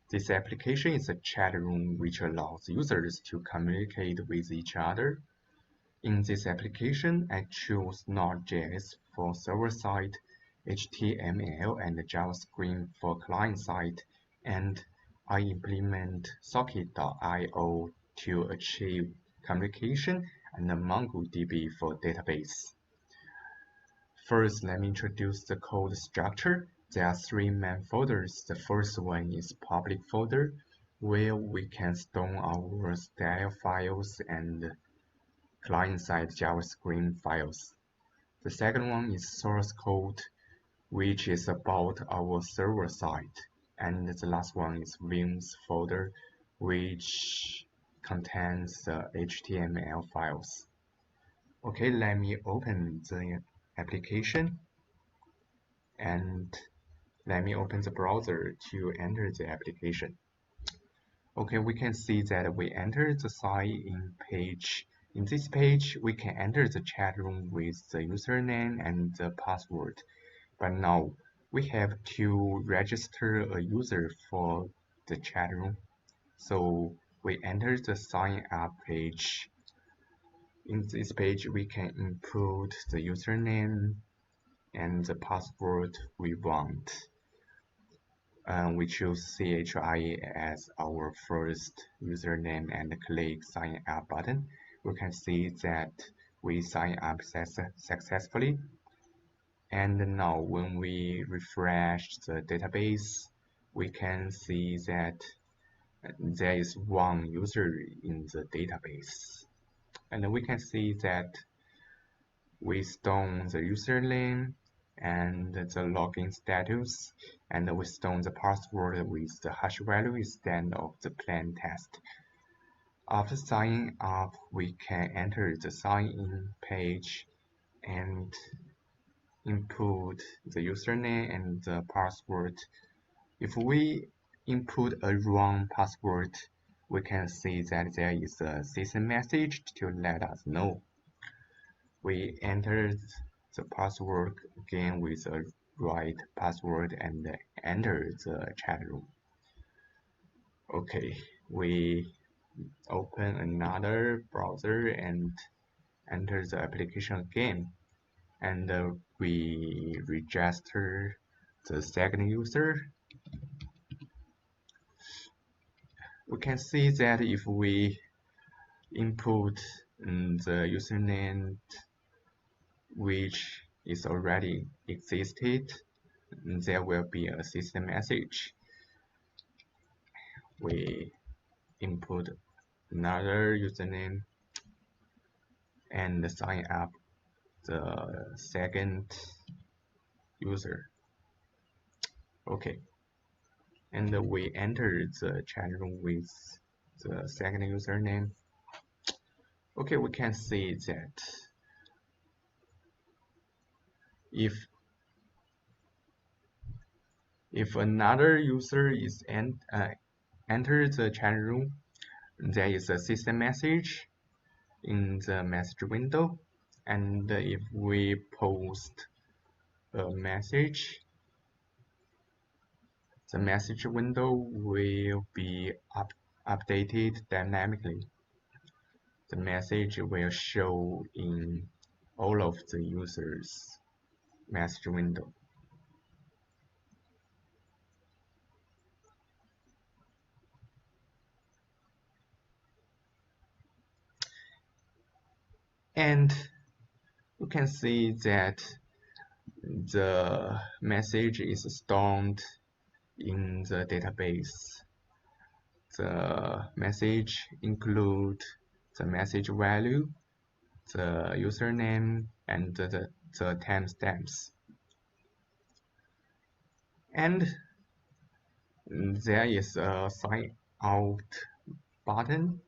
This application is a chat room which allows users to communicate with each other. In this application, I choose Node.js for server-side, HTML and JavaScript for client-side, and I implement Socket.io to achieve communication and MongoDB for database. First, let me introduce the code structure. There are three main folders. The first one is public folder, where we can store our style files and client-side JavaScript files. The second one is source code, which is about our server side. And the last one is Vim's folder, which contains the HTML files. Okay, let me open the application and let me open the browser to enter the application. Okay, we can see that we enter the sign-in page. In this page, we can enter the chat room with the username and the password. But now, we have to register a user for the chat room. So we enter the sign up page. In this page, we can input the username and the password we want. We choose CHI as our first username and click sign up button. We can see that we sign up successfully. And now when we refresh the database, we can see that there is one user in the database. And we can see that we store the username and the login status, and we store the password with the hash value instead of the plain text. After signing up, we can enter the sign-in page and input the username and the password. If we input a wrong password, we can see that there is a system message to let us know. We entered the password again with a right password and enter the chat room. Okay, we open another browser and enter the application again, and we register the second user. We can see that if we input the username which is already existed, there will be a system message. We input another username and sign up the second user. Okay, and we enter the chat room with the second username. Okay, we can see that if another user is enter the chat room, there is a system message in the message window, and if we post a message, the message window will be updated dynamically. The message will show in all of the users' message window. And you can see that the message is stored in the database. The message includes the message value, the username, and the timestamps. And there is a sign out button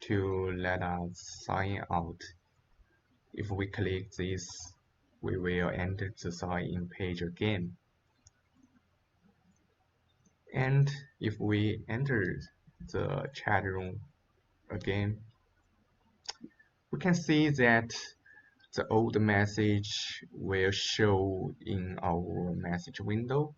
to let us sign out. If we click this, we will enter the sign-in page again. And if we enter the chat room again, we can see that the old message will show in our message window,